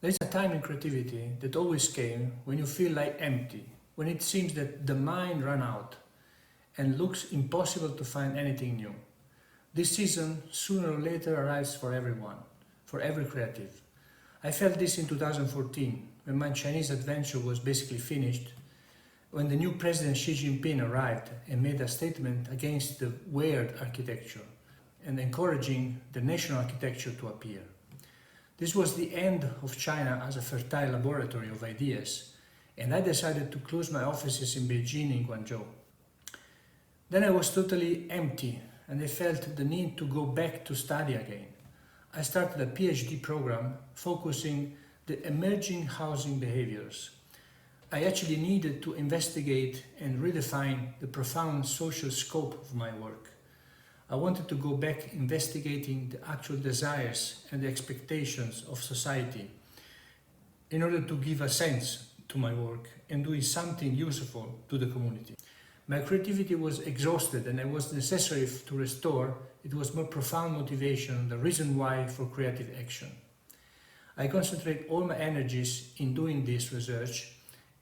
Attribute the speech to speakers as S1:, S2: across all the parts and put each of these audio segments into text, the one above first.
S1: There's a time in creativity that always came when you feel like empty, when it seems that the mind ran out and looks impossible to find anything new. This season, sooner or later, arrives for everyone, for every creative. I felt this in 2014, when my Chinese adventure was basically finished, when the new President Xi Jinping arrived and made a statement against the weird architecture and encouraging the national architecture to appear. This was the end of China as a fertile laboratory of ideas, and I decided to close my offices in Beijing and Guangzhou. Then I was totally empty, and I felt the need to go back to study again. I started a PhD program focusing the emerging housing behaviors. I actually needed to investigate and redefine the profound social scope of my work. I wanted to go back investigating the actual desires and the expectations of society in order to give a sense to my work and doing something useful to the community. My creativity was exhausted and it was necessary to restore. It was more profound motivation, the reason why for creative action. I concentrate all my energies in doing this research,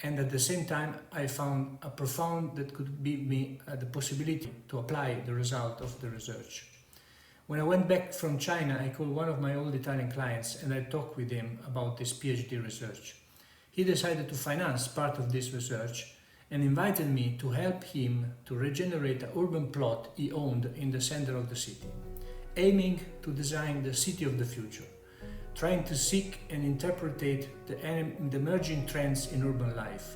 S1: and at the same time I found a profound that could give me the possibility to apply the result of the research. When I went back from China, I called one of my old Italian clients and I talked with him about this PhD research. He decided to finance part of this research and invited me to help him to regenerate an urban plot he owned in the center of the city, aiming to design the city of the future, trying to seek and interpret the emerging trends in urban life.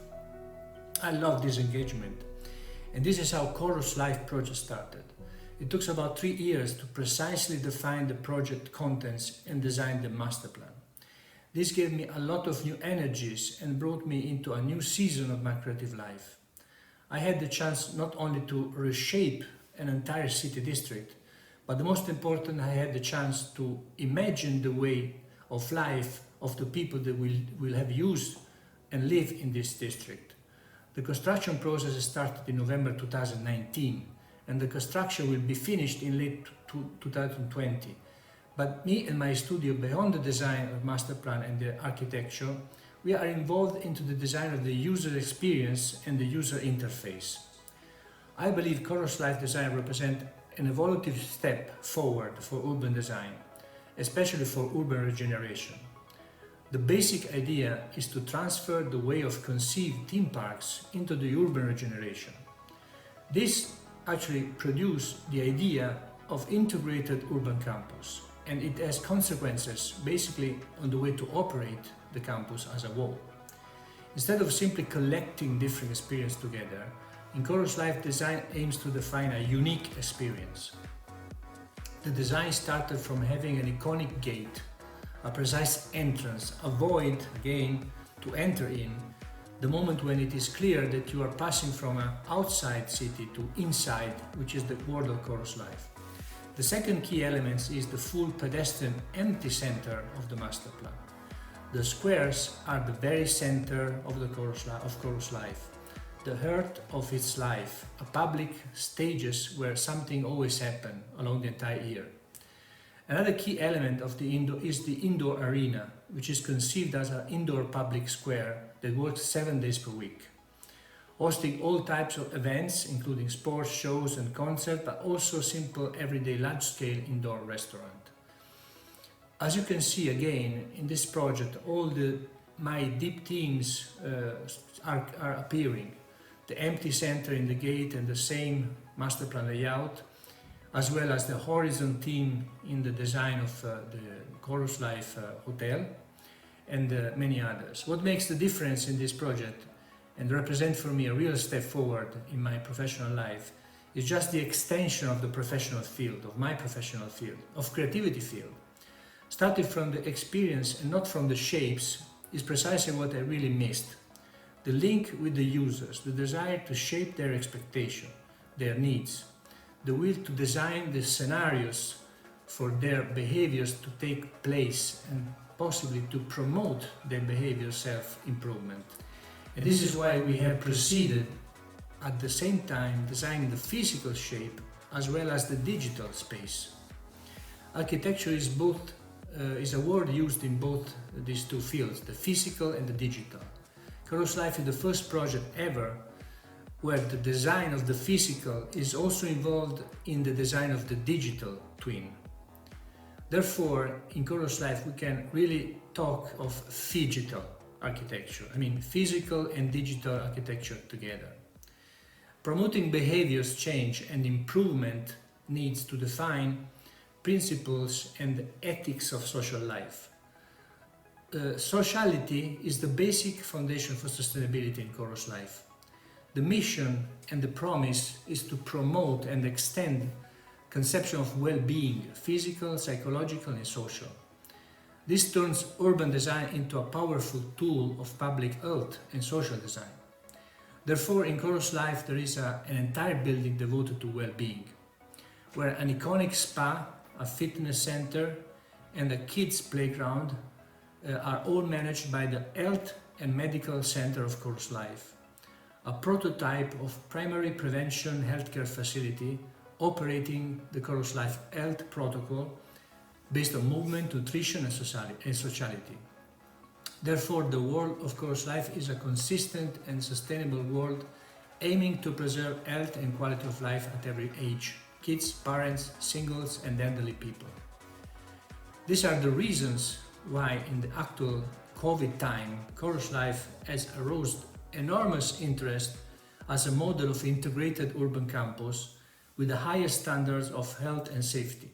S1: I love this engagement, and this is how Chorus Life project started. It took about 3 years to precisely define the project contents and design the master plan. This gave me a lot of new energies and brought me into a new season of my creative life. I had the chance not only to reshape an entire city district, but the most important, I had the chance to imagine the way of life of the people that will have used and live in this district. The construction process started in November 2019 and the construction will be finished in late 2020. But me and my studio, beyond the design of master plan and the architecture, we are involved into the design of the user experience and the user interface. I believe Chorus Life design represents an evolutive step forward for urban design, especially for urban regeneration. The basic idea is to transfer the way of conceived theme parks into the urban regeneration. This actually produced the idea of integrated urban campus, and it has consequences basically on the way to operate the campus as a whole. Instead of simply collecting different experiences together, in Chorus Life design aims to define a unique experience. The design started from having an iconic gate, a precise entrance, avoid, again, to enter in the moment when it is clear that you are passing from an outside city to inside, which is the world of Chorus Life. The second key element is the full pedestrian empty center of the master plan. The squares are the very center of the Chorus Life, the heart of its life, a public stages where something always happens along the entire year. Another key element of the indoor is the indoor arena, which is conceived as an indoor public square that works 7 days per week, hosting all types of events, including sports, shows and concerts, but also simple everyday large-scale indoor restaurant. As you can see again in this project, all my deep themes are appearing. The empty center in the gate and the same master plan layout, as well as the horizon theme in the design of the Chorus Life Hotel and many others. What makes the difference in this project and represent for me a real step forward in my professional life is just the extension of the professional field, of my professional field, of creativity field. Starting from the experience and not from the shapes is precisely what I really missed. The link with the users, the desire to shape their expectation, their needs, the will to design the scenarios for their behaviors to take place and possibly to promote their behavior self-improvement. And this is why we have proceeded at the same time designing the physical shape as well as the digital space. Architecture is both is a word used in both these two fields, the physical and the digital. Chorus Life is the first project ever where the design of the physical is also involved in the design of the digital twin. Therefore, in Chorus Life we can really talk of phygital architecture, physical and digital architecture together. Promoting behaviors change and improvement needs to define principles and ethics of social life. Sociality is the basic foundation for sustainability in Chorus Life. The mission and the promise is to promote and extend conception of well-being, physical, psychological and social. This turns urban design into a powerful tool of public health and social design. Therefore, in Chorus Life there is an entire building devoted to well-being, where an iconic spa, a fitness center and a kids playground are all managed by the Health and Medical Center of Chorus Life, a prototype of primary prevention healthcare facility operating the Chorus Life health protocol based on movement, nutrition and sociality. Therefore, the world of Chorus Life is a consistent and sustainable world aiming to preserve health and quality of life at every age, kids, parents, singles and elderly people. These are the reasons why in the actual COVID time, Chorus Life has aroused enormous interest as a model of integrated urban campus with the highest standards of health and safety.